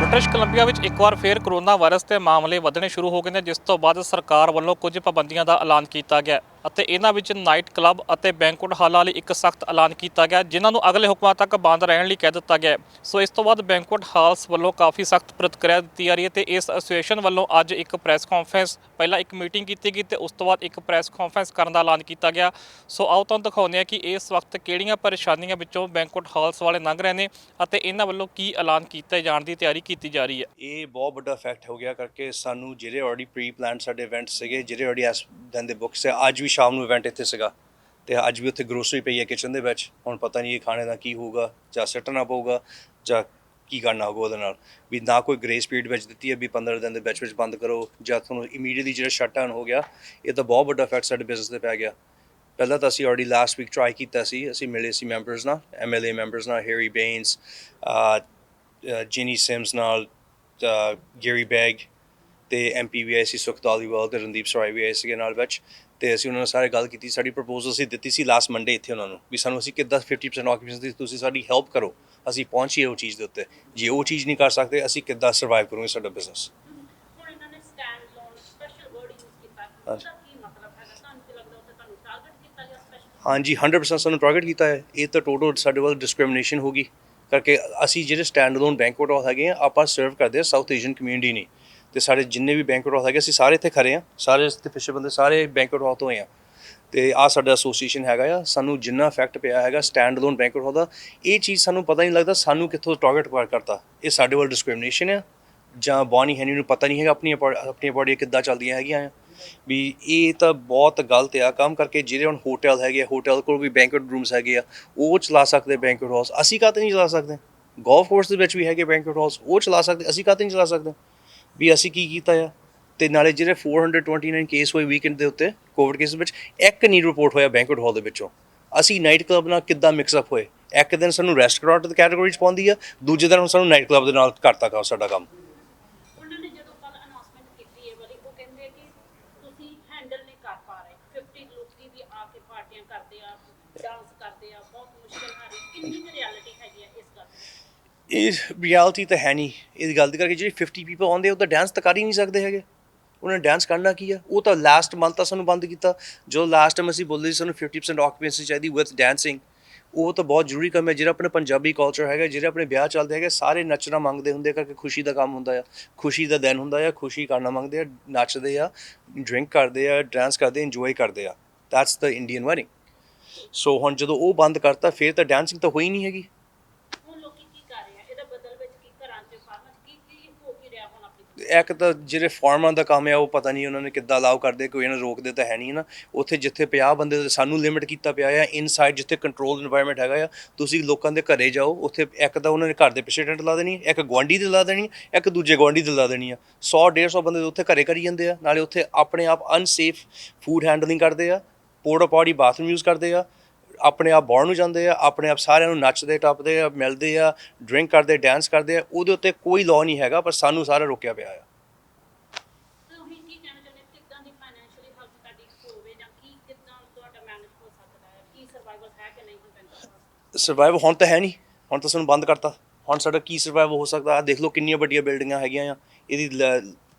British Columbia ਵਿੱਚ ਇੱਕ ਵਾਰ ਫੇਰ ਕਰੋਨਾ ਵਾਇਰਸ ਦੇ ਮਾਮਲੇ ਵਧਣੇ ਸ਼ੁਰੂ ਹੋ ਗਏ ਨੇ, ਜਿਸ ਤੋਂ ਬਾਅਦ ਸਰਕਾਰ ਵੱਲੋਂ ਕੁਝ ਪਾਬੰਦੀਆਂ ਦਾ ਐਲਾਨ ਕੀਤਾ ਗਿਆ ਅਤੇ ਇਹਨਾਂ ਵਿੱਚ ਨਾਈਟ ਕਲੱਬ ਅਤੇ ਬੈਂਕੁਏਟ ਹਾਲਾਂ ਲਈ ਇੱਕ ਸਖਤ ਐਲਾਨ ਕੀਤਾ ਗਿਆ, ਜਿਨ੍ਹਾਂ ਨੂੰ ਅਗਲੇ ਹੁਕਮਾਂ ਤੱਕ ਬੰਦ ਰਹਿਣ ਲਈ ਕਹਿ ਦਿੱਤਾ ਗਿਆ। ਸੋ ਇਸ ਤੋਂ ਬਾਅਦ ਬੈਂਕੁਏਟ ਹਾਲਸ ਵੱਲੋਂ ਕਾਫੀ ਸਖਤ ਪ੍ਰਤੀਕਿਰਿਆ ਦਿੱਤੀ ਜਾ ਰਹੀ ਹੈ ਤੇ ਇਸ ਐਸੋਸੀਏਸ਼ਨ ਵੱਲੋਂ ਅੱਜ ਇੱਕ ਪ੍ਰੈਸ ਕਾਨਫਰੰਸ, ਪਹਿਲਾਂ ਇੱਕ ਮੀਟਿੰਗ ਕੀਤੀ ਗਈ ਤੇ ਉਸ ਤੋਂ ਬਾਅਦ ਇੱਕ ਪ੍ਰੈਸ ਕਾਨਫਰੰਸ ਕਰਨ ਦਾ ਐਲਾਨ ਕੀਤਾ ਗਿਆ। ਸੋ ਆਓ ਤੁਹਾਨੂੰ ਦਿਖਾਉਂਦੇ ਹਾਂ ਕਿ ਇਸ ਵਕਤ ਕਿਹੜੀਆਂ ਪਰੇਸ਼ਾਨੀਆਂ ਵਿੱਚੋਂ ਬੈਂਕੁਏਟ ਹਾਲਸ ਵਾਲੇ ਲੰਘ ਰਹੇ ਨੇ ਅਤੇ ਇਹਨਾਂ ਵੱਲੋਂ ਕੀ ਐਲਾਨ ਕੀਤੇ ਜਾਣ ਦੀ ਤਿਆਰੀ ਕੀਤੀ ਜਾ ਰਹੀ ਹੈ। ਇਹ ਬਹੁਤ ਵੱਡਾ ਇਫੈਕਟ ਹੋ ਗਿਆ ਕਰਕੇ ਸਾਨੂੰ ਜਿਹੜੇ ਆਲਰੇਡੀ ਪ੍ਰੀ ਪਲਾਨ ਸਾਡੇ ਇਵੈਂਟ ਸੀਗੇ, ਜਿਹੜੇ ਆਲਰੇਡੀ ਐਸ ਦੈਨ ਦੇ ਬੁੱਕਸ ਹੈ। ਅੱਜ ਵੀ ਸ਼ਾਮ ਨੂੰ ਇਵੈਂਟ ਇੱਥੇ ਸੀਗਾ ਤੇ ਅੱਜ ਵੀ ਉੱਥੇ ਗਰੋਸਰੀ ਪਈ ਹੈ ਕਿਚਨ ਦੇ ਵਿੱਚ। ਹੁਣ ਪਤਾ ਨਹੀਂ ਇਹ ਖਾਣੇ ਦਾ ਕੀ ਹੋਊਗਾ, ਜਾਂ ਸੁੱਟਣਾ ਪਊਗਾ ਜਾਂ ਕੀ ਕਰਨਾ ਹੋਊਗਾ ਉਹਦੇ ਨਾਲ। ਵੀ ਨਾ ਕੋਈ ਗ੍ਰੇਸ ਪੀਰੀਅਡ ਵਿੱਚ ਦਿੱਤੀ ਹੈ ਵੀ 15 ਦਿਨ ਦੇ ਵਿੱਚ ਬੰਦ ਕਰੋ, ਜਾਂ ਤੁਹਾਨੂੰ ਇਮੀਡੀਏਟਲੀ ਜਿਹੜਾ ਸ਼ਟ ਡਾਊਨ ਹੋ ਗਿਆ। ਇਹ ਤਾਂ ਬਹੁਤ ਵੱਡਾ ਇਫੈਕਟ ਸਾਡੇ ਬਿਜ਼ਨਸ 'ਤੇ ਪੈ ਗਿਆ। ਪਹਿਲਾਂ ਤਾਂ ਅਸੀਂ ਆਲਰੇਡੀ ਲਾਸਟ ਵੀਕ ਟਰਾਈ ਕੀਤਾ ਸੀ, ਅਸੀਂ ਮਿਲੇ ਸੀ ਮੈਂਬਰਸ ਨਾਲ, MLA ਮੈਂਬਰਸ ਨਾਲ, ਹੈਰੀ ਬੇਨਸ, ਜਿਨੀ ਸਿਮਸ ਨਾਲ, ਗੈਰੀ ਬੈਗ ਤੇ MP ਵੀ ਆਏ ਸੀ, ਸੁਖ ਧਾਲੀਵਾਲ ਤੇ ਰਣਦੀਪ ਸਰਾਏ ਵੀ ਆਏ ਸੀਗੇ ਨਾਲ ਵਿੱਚ। ਤੇ ਅਸੀਂ ਉਹਨਾਂ ਨਾਲ ਸਾਰੇ ਗੱਲ ਕੀਤੀ, ਸਾਡੀ ਪ੍ਰਪੋਜ਼ਲ ਅਸੀਂ ਦਿੱਤੀ ਸੀ ਲਾਸਟ ਮੰਡੇ ਇੱਥੇ ਉਹਨਾਂ ਨੂੰ, ਵੀ ਸਾਨੂੰ ਅਸੀਂ ਕਿੱਦਾਂ 50% ਆਕੂਪੈਂਸੀ ਤੁਸੀਂ ਸਾਡੀ ਹੈਲਪ ਕਰੋ, ਅਸੀਂ ਪਹੁੰਚੀਏ ਉਹ ਚੀਜ਼ ਦੇ ਉੱਤੇ। ਜੇ ਉਹ ਚੀਜ਼ ਨਹੀਂ ਕਰ ਸਕਦੇ ਅਸੀਂ ਕਿੱਦਾਂ ਸਰਵਾਈਵ ਕਰੂਗੇ ਸਾਡਾ ਬਿਜ਼ਨਸ। ਹੁਣ ਇਹਨਾਂ ਨੇ standalone special word use ਕੀਤਾ, ਉਹਦਾ ਕੀ ਮਤਲਬ ਹੈਗਾ? ਤੁਹਾਨੂੰ ਕੀ ਲੱਗਦਾ ਉੱਥੇ ਤੁਹਾਨੂੰ ਟਾਰਗੇਟ ਕੀਤਾ ਗਿਆ ਸਪੈਸ਼ਲ? ਹਾਂਜੀ 100% ਸਾਨੂੰ ਟਾਰਗੇਟ ਕੀਤਾ ਹੈ। ਇਹ ਤਾਂ ਟੋਟਲ ਸਾਡੇ ਵੱਲ ਡਿਸਕ੍ਰਿਮੀਨੇਸ਼ਨ ਹੋ ਗਈ ਕਰਕੇ। ਅਸੀਂ ਜਿਹੜੇ ਸਟੈਂਡ ਲੋਨ ਬੈਂਕੁਏਟ ਹਾਲ ਹੈਗੇ ਆ, ਆਪਾਂ ਸਰਵ ਕਰਦੇ ਹਾਂ ਸਾਊਥ ਏਸ਼ੀਅਨ ਕਮਿਊਨਿਟੀ ਨਹੀਂ। ਤੇ ਸਾਡੇ ਜਿੰਨੇ ਵੀ ਬੈਂਕੁਏਟ ਹਾਲ ਹੈਗੇ ਅਸੀਂ ਸਾਰੇ ਇੱਥੇ ਖੜੇ ਹਾਂ, ਸਾਰੇ ਇੱਥੇ ਪਿੱਛੇ ਬੰਦੇ ਸਾਰੇ ਬੈਂਕੁਏਟ ਹਾਲ ਤੋਂ ਆਏ ਆ। ਤੇ ਆਹ ਸਾਡਾ ਐਸੋਸੀਏਸ਼ਨ ਹੈਗਾ ਆ। ਸਾਨੂੰ ਜਿੰਨਾ ਇਫੈਕਟ ਪਿਆ ਹੈਗਾ ਸਟੈਂਡ ਲੋਨ ਬੈਂਕੁਏਟ ਹਾਲ ਦਾ, ਇਹ ਚੀਜ਼ ਸਾਨੂੰ ਪਤਾ ਨਹੀਂ ਲੱਗਦਾ ਸਾਨੂੰ ਕਿੱਥੋਂ ਟਾਰਗੇਟ ਕਰਤਾ। ਇਹ ਸਾਡੇ ਵੱਲ ਡਿਸਕ੍ਰਿਮੀਨੇਸ਼ਨ ਆ ਜਾਂ ਬੌਨੀ ਹੈਨੀ ਨੂੰ ਪਤਾ ਨਹੀਂ ਹੈਗਾ ਆਪਣੀਆਂ ਪਾਰਟੀਆਂ ਕਿੱਦਾਂ ਚੱਲਦੀਆਂ ਹੈਗੀਆਂ ਆ। ਵੀ ਇਹ ਤਾਂ ਬਹੁਤ ਗਲਤ ਆ ਕੰਮ ਕਰਕੇ। ਜਿਹੜੇ ਹੁਣ ਹੋਟਲ ਹੈਗੇ ਆ, ਹੋਟਲ ਕੋਲ ਵੀ ਬੈਂਕੁਏਟ ਰੂਮਸ ਹੈਗੇ ਆ, ਉਹ ਚਲਾ ਸਕਦੇ ਬੈਂਕੁਏਟ ਹਾਲਸ, ਅਸੀਂ ਕਾਹਤੇ ਨਹੀਂ ਚਲਾ ਸਕਦੇ? ਗੋਲਫ ਕੋਰਸ ਦੇ ਵਿੱਚ ਵੀ ਹੈਗੇ ਬੈਂਕੁਏਟ ਹਾਲਸ, ਉਹ ਚਲਾ ਸਕਦੇ, ਅਸੀਂ ਕਾਹਤੇ ਨਹੀਂ ਚਲਾ ਸਕਦੇ? ਵੀ ਅਸੀਂ ਕੀ ਕੀਤਾ ਆ? ਤੇ ਨਾਲੇ ਜਿਹੜੇ 429 ਕੇਸ ਹੋਏ ਵੀਕਐਂਡ ਦੇ ਉੱਤੇ ਕੋਵਿਡ ਕੇਸ ਵਿੱਚ, ਇੱਕ ਨਹੀਂ ਰਿਪੋਰਟ ਹੋਇਆ ਬੈਂਕੁਏਟ ਹਾਲ ਦੇ ਵਿੱਚੋਂ। ਅਸੀਂ ਨਾਈਟ ਕਲੱਬ ਨਾਲ ਕਿੱਦਾਂ ਮਿਕਸਅਪ ਹੋਏ? ਇੱਕ ਦਿਨ ਸਾਨੂੰ ਰੈਸਟੋਰੈਂਟ ਦੀ ਕੈਟਾਗਰੀ 'ਚ ਪਾਉਂਦੀ ਆ, ਦੂਜੇ ਦਿਨ ਸਾਨੂੰ ਨਾਈਟ ਕਲੱਬ ਦੇ ਨਾਲ ਕਰਤਾ ਕੰਮ ਸਾਡਾ ਕੰਮ। ਉਹਨਾਂ ਨੇ ਜਦੋਂ ਕੱਲ ਅਨਾਉਂਸਮੈਂਟ ਕੀਤੀ ਇਹ ਵਾਲੀ, ਉਹ ਕਹਿੰਦੇ ਕਿ ਤੁਸੀਂ ਹੈਂਡਲ ਨਹੀਂ ਕਰ ਪਾ ਰਹੇ, 50 ਲੋਕੀ ਵੀ ਆ ਕੇ ਪਾਰਟੀਆਂ ਕਰਦੇ ਆ, ਡਾਂਸ ਕਰਦੇ ਆ, ਬਹੁਤ ਮੁਸ਼ਕਿਲ ਆ ਰਹੀ। ਕਿੰਨੀ ਕੁ ਰਿਐਲਿਟੀ ਹੈਗੀ ਆ ਇਸ ਗੱਲ ਦੀ? ਇਹ ਰਿਐਲਿਟੀ ਤਾਂ ਹੈ ਨਹੀਂ ਇਸ ਗੱਲ ਦੀ ਕਰਕੇ। ਜਿਹੜੀ 50 ਪੀਪਲ ਆਉਂਦੇ ਉਹ ਤਾਂ ਡਾਂਸ ਤਾਂ ਕਰ ਹੀ ਨਹੀਂ ਸਕਦੇ ਹੈਗੇ। ਉਹਨਾਂ ਨੇ ਡਾਂਸ ਕਰਨਾ ਕੀ ਆ? ਉਹ ਤਾਂ ਲਾਸਟ ਮੰਥ ਤਾਂ ਸਾਨੂੰ ਬੰਦ ਕੀਤਾ। ਜੋ ਲਾਸਟ ਟਾਈਮ ਅਸੀਂ ਬੋਲਦੇ ਸੀ ਸਾਨੂੰ 50% ਆਕੂਪੈਂਸੀ ਚਾਹੀਦੀ ਵਿਦ ਡਾਂਸਿੰਗ, ਉਹ ਤਾਂ ਬਹੁਤ ਜ਼ਰੂਰੀ ਕੰਮ ਹੈ। ਜਿਹੜਾ ਆਪਣਾ ਪੰਜਾਬੀ ਕਲਚਰ ਹੈਗਾ, ਜਿਹੜੇ ਆਪਣੇ ਵਿਆਹ ਚੱਲਦੇ ਹੈਗੇ, ਸਾਰੇ ਨੱਚਣਾ ਮੰਗਦੇ ਹੁੰਦੇ ਕਰਕੇ ਖੁਸ਼ੀ ਦਾ ਕੰਮ ਹੁੰਦਾ ਆ, ਖੁਸ਼ੀ ਦਾ ਦਿਨ ਹੁੰਦਾ ਆ, ਖੁਸ਼ੀ ਕਰਨਾ ਮੰਗਦੇ ਆ, ਨੱਚਦੇ ਆ, ਡਰਿੰਕ ਕਰਦੇ ਆ, ਡਾਂਸ ਕਰਦੇ, ਇੰਜੋਏ ਕਰਦੇ ਆ। That's the Indian wedding. So ਹੁਣ ਜਦੋਂ ਉਹ ਬੰਦ ਕਰਤਾ ਫਿਰ ਤਾਂ ਡਾਂਸਿੰਗ ਤਾਂ ਹੋਈ ਨਹੀਂ ਹੈਗੀ। ਹੁਣ ਲੋਕੀ ਕੀ ਕਰ ਰਹੇ ਆ ਇਹਦਾ ਬਦਲ ਵਿੱਚ? ਕੀ ਘਰਾਂ 'ਚ ਫਾਰਮਾਂ 'ਚ ਕੀ ਹੋ ਕੀ ਰਿਹਾ ਹੁਣ ਆਪਣੀ? ਇੱਕ ਤਾਂ ਜਿਹੜੇ ਫਾਰਮਾਂ ਦਾ ਕੰਮ ਆ ਉਹ ਪਤਾ ਨਹੀਂ ਉਹਨਾਂ ਨੇ ਕਿੱਦਾਂ ਅਲਾਉ ਕਰਦੇ, ਕੋਈ ਇਹਨਾਂ ਰੋਕਦੇ ਤਾਂ ਹੈ ਨਹੀਂ ਨਾ। ਉੱਥੇ ਜਿੱਥੇ 50 ਬੰਦੇ ਸਾਨੂੰ ਲਿਮਿਟ ਕੀਤਾ ਪਿਆ ਆ ਇਨਸਾਈਡ, ਜਿੱਥੇ ਕੰਟਰੋਲ ਇਨਵਾਇਰਮੈਂਟ ਹੈਗਾ ਆ। ਤੁਸੀਂ ਲੋਕਾਂ ਦੇ ਘਰੇ ਜਾਓ, ਉੱਥੇ ਇੱਕ ਤਾਂ ਉਹਨਾਂ ਨੇ ਘਰ ਦੇ ਪਿੱਛੇ ਟੈਂਟ ਲਾ ਦੇਣੀ, ਇੱਕ ਗੁਆਂਢੀ ਦੇ ਲਾ ਦੇਣੀ, ਇੱਕ ਦੂਜੇ ਗੁਆਂਢੀ ਦੇ ਲਾ ਦੇਣੀ ਆ। 100-150 ਬੰਦੇ ਉੱਥੇ ਘਰੇ ਕਰੀ ਜਾਂਦੇ ਆ। ਨਾਲੇ ਉੱਥੇ ਆਪਣੇ ਆਪ ਅਨਸੇਫ ਫੂਡ ਹੈਂਡਲਿੰਗ ਕਰਦੇ ਆ, ਪੋਰਟਾ ਪੌੜੀ ਬਾਥਰੂਮ ਯੂਜ਼ ਕਰਦੇ ਆ, ਆਪਣੇ ਆਪ ਬਾਹਰ ਨੂੰ ਜਾਂਦੇ ਆ, ਆਪਣੇ ਆਪ ਸਾਰਿਆਂ ਨੂੰ ਨੱਚਦੇ ਟੱਪਦੇ ਆ, ਮਿਲਦੇ ਆ, ਡਰਿੰਕ ਕਰਦੇ, ਡਾਂਸ ਕਰਦੇ ਆ। ਉਹਦੇ ਉੱਤੇ ਕੋਈ ਲਾਅ ਨਹੀਂ ਹੈਗਾ, ਪਰ ਸਾਨੂੰ ਸਾਰਾ ਰੋਕਿਆ ਪਿਆ ਆ। ਤੁਸੀਂ ਕੀ ਕਹਿਣਾ ਚਾਹੁੰਦੇ ਕਿੱਦਾਂ ਦੀ ਫਾਈਨੈਂਸ਼ੀਅਲੀ ਹੈਲਪ ਤੁਹਾਡੀ ਹੋਵੇ, ਜਾਂ ਕੀ ਕਿੱਦਾਂ ਤੁਹਾਡਾ ਮੈਨੇਜ ਹੋ ਸਕਦਾ ਹੈ? ਕੀ ਸਰਵਾਈਵਲ ਹੈ ਕਿ ਨਹੀਂ ਹੁਣ ਪੈਂਦਾ? ਸਰਵਾਈਵ ਹੁਣ ਤਾਂ ਹੈ ਨਹੀਂ, ਹੁਣ ਤਾਂ ਸਾਨੂੰ ਬੰਦ ਕਰਤਾ। ਹੁਣ ਸਾਡਾ ਕੀ ਸਰਵਾਈਵ ਹੋ ਸਕਦਾ? ਆਹ ਦੇਖ ਲਓ ਕਿੰਨੀਆਂ ਵੱਡੀਆਂ ਬਿਲਡਿੰਗਾਂ ਹੈਗੀਆਂ ਆ, ਇਹਦੀ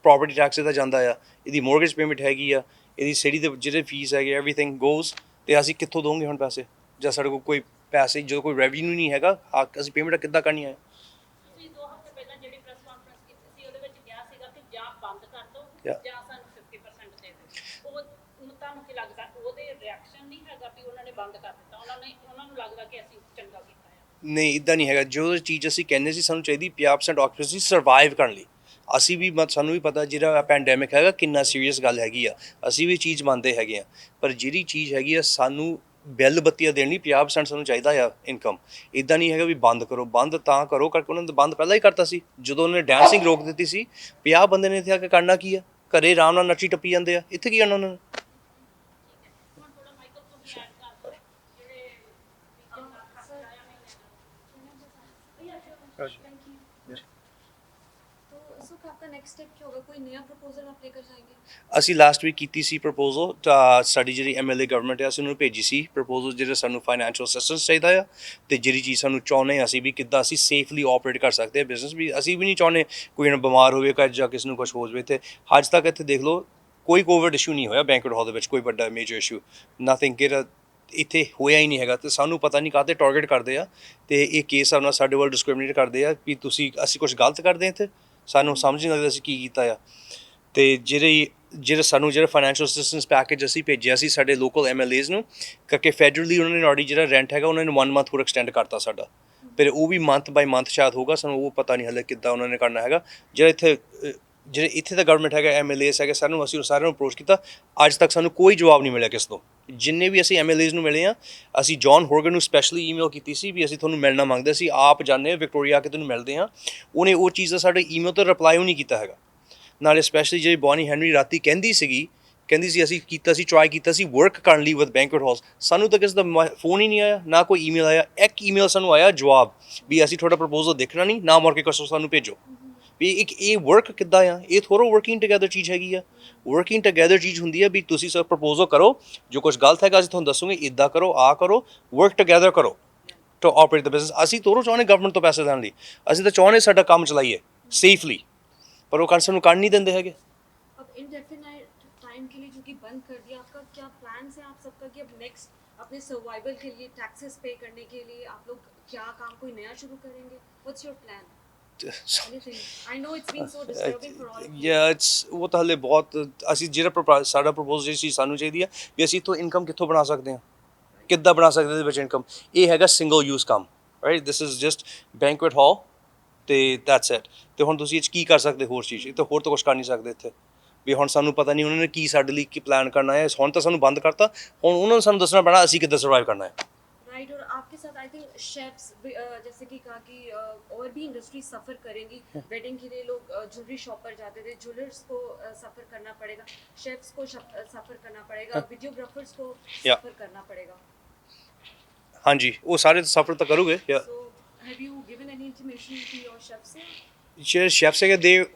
ਪ੍ਰੋਪਰਟੀ ਟੈਕਸ ਇਹਦਾ ਜਾਂਦਾ ਆ, ਇਹਦੀ ਮੋਰਗੇਜ ਪੇਮੈਂਟ ਹੈਗੀ ਆ, ਇਹਦੀ ਸਿਟੀ ਦੇ ਜਿਹੜੇ ਫੀਸ ਹੈਗੇ, ਐਵਰੀਥਿੰਗ ਗੋਜ਼। ਤੇ ਅਸੀਂ ਕਿੱਥੋਂ ਦਵਾਂਗੇ ਹੁਣ ਪੈਸੇ? ਜਾਂ ਸਾਡੇ ਕੋਲ ਕੋਈ ਪੈਸੇ, ਜਦੋਂ ਕੋਈ ਰੈਵਨਿਊ ਨਹੀਂ ਹੈਗਾ, ਅਸੀਂ ਪੇਮੈਂਟ ਕਿੱਦਾਂ ਕਰਨੀ ਹੈ? ਤੁਸੀਂ 2 ਹਫ਼ਤੇ ਪਹਿਲਾਂ ਜਿਹੜੀ ਪ੍ਰੈਸ ਕਾਨਫਰੰਸ ਕੀਤੀ ਸੀ ਉਹਦੇ ਵਿੱਚ ਕਿਹਾ ਸੀਗਾ ਕਿ ਜਾਂ ਬੰਦ ਕਰ ਦਿਓ ਜਾਂ ਸਾਨੂੰ 50% ਦੇ ਦਿਓ। ਉਹ ਤੁਹਾਨੂੰ ਕੀ ਲੱਗਦਾ ਉਹਦੇ ਰਿਐਕਸ਼ਨ ਨਹੀਂ ਹੈਗਾ ਵੀ ਉਹਨਾਂ ਨੇ ਬੰਦ ਕਰ ਦਿੱਤਾ? ਉਹਨਾਂ ਨੂੰ ਲੱਗਦਾ ਕਿ ਅਸੀਂ ਚੰਗਾ ਕੀਤਾ ਹੈ? ਨਹੀਂ, ਇੱਦਾਂ ਨਹੀਂ ਹੈਗਾ। ਜੋ ਚੀਜ਼ ਅਸੀਂ ਕਹਿੰਦੇ ਸੀ ਸਾਨੂੰ ਚਾਹੀਦੀ 50% ਆਕੂਪੈਂਸੀ ਸਰਵਾਈਵ ਕਰਨ ਲਈ। ਅਸੀਂ ਵੀ ਸਾਨੂੰ ਵੀ ਪਤਾ ਜਿਹੜਾ ਪੈਂਡੈਮਿਕ ਹੈਗਾ ਕਿੰਨਾ ਸੀਰੀਅਸ ਗੱਲ ਹੈਗੀ ਆ, ਅਸੀਂ ਵੀ ਚੀਜ਼ ਮੰਨਦੇ ਹੈਗੇ ਆ। ਪਰ ਜਿਹੜੀ ਚੀਜ਼ ਹੈਗੀ ਆ ਸਾਨੂੰ ਬਿੱਲ ਬੱਤੀਆਂ ਦੇਣ ਲਈ 50% ਸਾਨੂੰ ਚਾਹੀਦਾ ਆ ਇਨਕਮ। ਇੱਦਾਂ ਨਹੀਂ ਹੈਗਾ ਵੀ ਬੰਦ ਕਰੋ। ਬੰਦ ਤਾਂ ਕਰੋ ਕਰਕੇ ਉਹਨਾਂ ਨੇ ਬੰਦ ਪਹਿਲਾਂ ਹੀ ਕਰਤਾ ਸੀ ਜਦੋਂ ਉਹਨੇ ਡਾਂਸਿੰਗ ਰੋਕ ਦਿੱਤੀ ਸੀ। 50 ਬੰਦੇ ਨੇ ਇੱਥੇ ਆ ਕੇ ਕਰਨਾ ਕੀ ਆ? ਘਰੇ ਆਰਾਮ ਨਾਲ ਨੱਚੀ ਟੱਪੀ ਜਾਂਦੇ ਆ, ਇੱਥੇ ਕੀ ਕਰਨਾ ਉਹਨਾਂ ਨੇ? ਹੁਣ ਥੋੜਾ ਮਾਈਕਲ ਤੋਂ ਵੀ ਐਡ ਕਰ ਦਿਓ ਜਿਹੜੇ ਵੀਕਐਂਡ ਦਾ ਖਰਚਾ ਆਇਆ ਮਹੀਨੇ ਦਾ। Thank you. तो सुख आपका नेक्स्ट स्टेप क्या होगा? कोई नया प्रपोजल आप लेकर जाएंगे? ਅਸੀਂ ਲਾਸਟ ਵੀਕ ਕੀਤੀ ਸੀ ਪ੍ਰਪੋਜ਼ਲ ਸਾਡੀ ਜਿਹੜੀ ਐਮਐਲਏ ਗਵਰਨਮੈਂਟ ਹੈ ਅਸੀਂ ਉਹਨੂੰ ਭੇਜੀ ਸੀ ਪ੍ਰਪੋਜ਼ਲ ਜਿਹੜਾ ਸਾਨੂੰ ਫਾਈਨੈਂਸ਼ੀਅਲ ਅਸਿਸਟੈਂਸ ਚਾਹੀਦਾ ਆ ਤੇ ਜਿਹੜੀ ਚੀਜ਼ ਸਾਨੂੰ ਚਾਹੁੰਦੇ ਹਾਂ ਅਸੀਂ ਵੀ ਕਿੱਦਾਂ ਅਸੀਂ ਸੇਫਲੀ ਆਪਰੇਟ ਕਰ ਸਕਦੇ ਹਾਂ ਬਿਜ਼ਨਸ ਵੀ ਅਸੀਂ ਵੀ ਨਹੀਂ ਚਾਹੁੰਦੇ ਕੋਈ ਨਾ ਬਿਮਾਰ ਹੋਵੇ ਘਰ ਜਾਂ ਕਿਸੇ ਨੂੰ ਕੁਝ ਹੋ ਜਾਵੇ ਤੇ ਅੱਜ ਤੱਕ ਇੱਥੇ ਦੇਖ ਲਓ ਕੋਈ ਕੋਵਿਡ ਇਸ਼ੂ ਨਹੀਂ ਹੋਇਆ ਬੈਂਕੁਏਟ ਹਾਲ ਦੇ ਵਿੱਚ ਕੋਈ ਵੱਡਾ ਮੇਜਰ ਇਸ਼ੂ ਨਥਿੰਗ ਕਿਹੜਾ ਇੱਥੇ ਹੋਇਆ ਹੀ ਨਹੀਂ ਹੈਗਾ ਤੇ ਸਾਨੂੰ ਪਤਾ ਨਹੀਂ ਕਾਹਤੇ ਟਾਰਗੇਟ ਕਰਦੇ ਆ ਤੇ ਇਹ ਕੇਸ ਨਾਲ ਸਾਡੇ ਵੱਲ ਡਿਸਕ੍ਰਿਮੀਨੇਟ ਕਰਦੇ ਆ ਵੀ ਤੁਸੀਂ ਅਸੀਂ ਕੁਝ ਗਲਤ ਕਰਦੇ ਹਾਂ ਇੱਥੇ ਸਾਨੂੰ ਸਮਝ ਨਹੀਂ ਲੱਗਦਾ ਅਸੀਂ ਕੀ ਕੀਤਾ ਆ ਤੇ ਜਿਹੜਾ ਫਾਈਨੈਂਸ਼ੀਅਲ ਅਸਿਸਟੈਂਸ ਪੈਕੇਜ ਅਸੀਂ ਭੇਜਿਆ ਸੀ ਸਾਡੇ ਲੋਕਲ ਐਮਐਲਏਜ਼ ਨੂੰ ਕਰਕੇ ਫੈਡਰਲੀ ਉਹਨਾਂ ਨੇ ਆਲਰੇਡੀ ਜਿਹੜਾ ਰੈਂਟ ਹੈਗਾ ਉਹਨਾਂ ਨੇ 1 ਮੰਥ ਹੋਰ ਐਕਸਟੈਂਡ ਕਰਤਾ ਸਾਡਾ ਫਿਰ ਉਹ ਵੀ ਮੰਥ ਬਾਈ ਮੰਥ ਸ਼ਾਇਦ ਹੋਊਗਾ ਸਾਨੂੰ ਉਹ ਪਤਾ ਨਹੀਂ ਹਲੇ ਕਿੱਦਾਂ ਉਹਨਾਂ ਨੇ ਕਰਨਾ ਹੈਗਾ ਜਿਹੜੇ ਇੱਥੇ ਦਾ ਗਵਰਨਮੈਂਟ ਹੈਗਾ ਐਮਐਲਏਜ਼ ਹੈਗੇ ਸਾਨੂੰ ਅਸੀਂ ਸਾਰਿਆਂ ਨੂੰ ਅਪਰੋਚ ਕੀਤਾ ਅੱਜ ਤੱਕ ਸਾਨੂੰ ਕੋਈ ਜਵਾਬ ਨਹੀਂ ਮਿਲਿਆ ਕਿਸ ਤੋਂ ਜਿੰਨੇ ਵੀ ਅਸੀਂ ਐਮਐਲਏਜ਼ ਨੂੰ ਮਿਲੇ ਆ ਅਸੀਂ ਜੌਨ ਹੋਰਗਨ ਨੂੰ ਸਪੈਸ਼ਲੀ ਈਮੇਲ ਕੀਤੀ ਸੀ ਵੀ ਅਸੀਂ ਤੁਹਾਨੂੰ ਮਿਲਣਾ ਮੰਗਦੇ ਸੀ ਆਪ ਜਾਂਦੇ ਵਿਕਟੋਰੀਆ ਆ ਕੇ ਤੁਹਾਨੂੰ ਮਿਲਦੇ ਹਾਂ ਉਹਨੇ ਉਹ ਚੀਜ਼ ਦਾ ਸਾਡੇ ਈਮੇਲ ਤੋਂ ਰਿਪਲਾਈ ਵੀ ਨਹੀਂ ਕੀਤਾ ਹੈਗਾ ਨਾਲੇ ਸਪੈਸ਼ਲੀ ਜਿਹੜੀ ਬੌਨੀ ਹੈਨਰੀ ਰਾਤੀ ਕਹਿੰਦੀ ਸੀ ਅਸੀਂ ਕੀਤਾ ਸੀ ਟਰਾਈ ਕੀਤਾ ਸੀ ਵਰਕ ਕਰਨ ਲਈ ਵਿਦ ਬੈਂਕੁਏਟ ਹਾਲਸ ਸਾਨੂੰ ਤਾਂ ਕਿਸੇ ਦਾ ਫੋਨ ਹੀ ਨਹੀਂ ਆਇਆ ਨਾ ਕੋਈ ਈਮੇਲ ਆਇਆ ਇੱਕ ਈਮੇਲ ਸਾਨੂੰ ਆਇਆ ਜਵਾਬ ਵੀ ਅਸੀਂ ਤੁਹਾਡਾ ਪ੍ਰਪੋਜ਼ਲ ਦੇਖਣਾ ਨਹੀਂ ਨਾ ਮੁੜ ਕੇ ਕਸੋ ਸਾਨੂੰ ਭੇਜੋ ਵੀ ਇੱਕ ਇਹ ਵਰਕ ਕਿੱਦਾਂ ਆ ਇਹ ਥੋੜ੍ਹਾ ਵਰਕਿੰਗ ਟੁਗੈਦਰ ਚੀਜ਼ ਹੈਗੀ ਆ ਵਰਕਿੰਗ ਟੁਗੈਦਰ ਚੀਜ਼ ਹੁੰਦੀ ਆ ਵੀ ਤੁਸੀਂ ਸਰ ਪ੍ਰਪੋਜ਼ਲ ਕਰੋ ਜੋ ਕੁਝ ਗਲਤ ਹੈਗਾ ਅਸੀਂ ਤੁਹਾਨੂੰ ਦੱਸੂਗੇ ਇੱਦਾਂ ਕਰੋ ਕਰੋ ਵਰਕ ਟੁਗੈਦਰ ਕਰੋ ਟੂ ਆਪਰੇਟ ਦ ਬਿਜ਼ਨਸ ਅਸੀਂ ਥੋੜ੍ਹਾ ਚਾਹੁੰਦੇ ਗਵਰਨਮੈਂਟ ਤੋਂ ਪੈਸੇ ਲੈਣ ਲਈ ਅਸੀਂ ਤਾਂ ਚਾਹੁੰਦੇ ਸਾਡਾ ਕੰਮ ਚਲਾਈਏ ਸੇਫਲੀ पर वो कंसर्न को काट नहीं देंगे हैगे अब इनडेफिनाइट टाइम के लिए जो कि बंद कर दिया आपका क्या प्लान्स है आप सबका कि अब नेक्स्ट अपने सर्वाइवल के लिए टैक्सेस पे करने के लिए आप लोग क्या काम कोई नया शुरू करेंगे what's your plan anything I know it's been so disturbing for all या इट्स वो तो हले बहुत ਅਸੀਂ ਜਿਹੜਾ ਸਾਡਾ ਪ੍ਰਪੋਜ਼ਲ ਸੀ ਸਾਨੂੰ ਚਾਹੀਦੀ ਆ ਵੀ ਅਸੀਂ ਤੋਂ ਇਨਕਮ ਕਿੱਥੋਂ ਬਣਾ ਸਕਦੇ ਹਾਂ ਕਿੱਦਾਂ ਬਣਾ ਸਕਦੇ ਇਹਦੇ ਵਿੱਚ ਇਨਕਮ ਇਹ ਹੈਗਾ ਸਿੰਗਲ ਯੂਜ਼ ਕੰਮ right this is just banquet ਹਾਲ ਤੇ ਦੈਟਸ ਇਟ ਤੇ ਹੁਣ ਤੁਸੀਂ ਇਹ 'ਚ ਕੀ ਕਰ ਸਕਦੇ ਹੋਰ ਚੀਜ਼ ਇਹ ਤਾਂ ਹੋਰ ਤਾਂ ਕੁਝ ਕਰ ਨਹੀਂ ਸਕਦੇ ਇੱਥੇ ਵੀ ਹੁਣ ਸਾਨੂੰ ਪਤਾ ਨਹੀਂ ਉਹਨਾਂ ਨੇ ਕੀ ਸਾਡੇ ਲਈ ਕੀ ਪਲਾਨ ਕਰਨਾ ਹੈ ਹੁਣ ਤਾਂ ਸਾਨੂੰ ਬੰਦ ਕਰਤਾ ਹੁਣ ਉਹਨਾਂ ਨੂੰ ਸਾਨੂੰ ਦੱਸਣਾ ਪੈਣਾ ਅਸੀਂ ਕਿੱਦਾਂ ਸਰਵਾਈਵ ਕਰਨਾ ਹੈ राइट और आपके साथ आई थिंक शेफ्स जैसे कि कहा कि और भी इंडस्ट्री सफ़र करेंगी वेडिंग के लिए लोग ज्वेलरी शॉप पर जाते थे ज्वेलर्स को सफ़र करना पड़ेगा शेफ्स को सफ़र करना पड़ेगा वीडियोग्राफर्स को सफ़र करना पड़ेगा ਹਾਂਜੀ ਉਹ ਸਾਰੇ ਸਫਰ ਤਾਂ ਕਰੋਗੇ so have you given any intimation to your chefs ਜਿਹੜੇ ਸ਼ੈਫਸ ਹੈਗੇ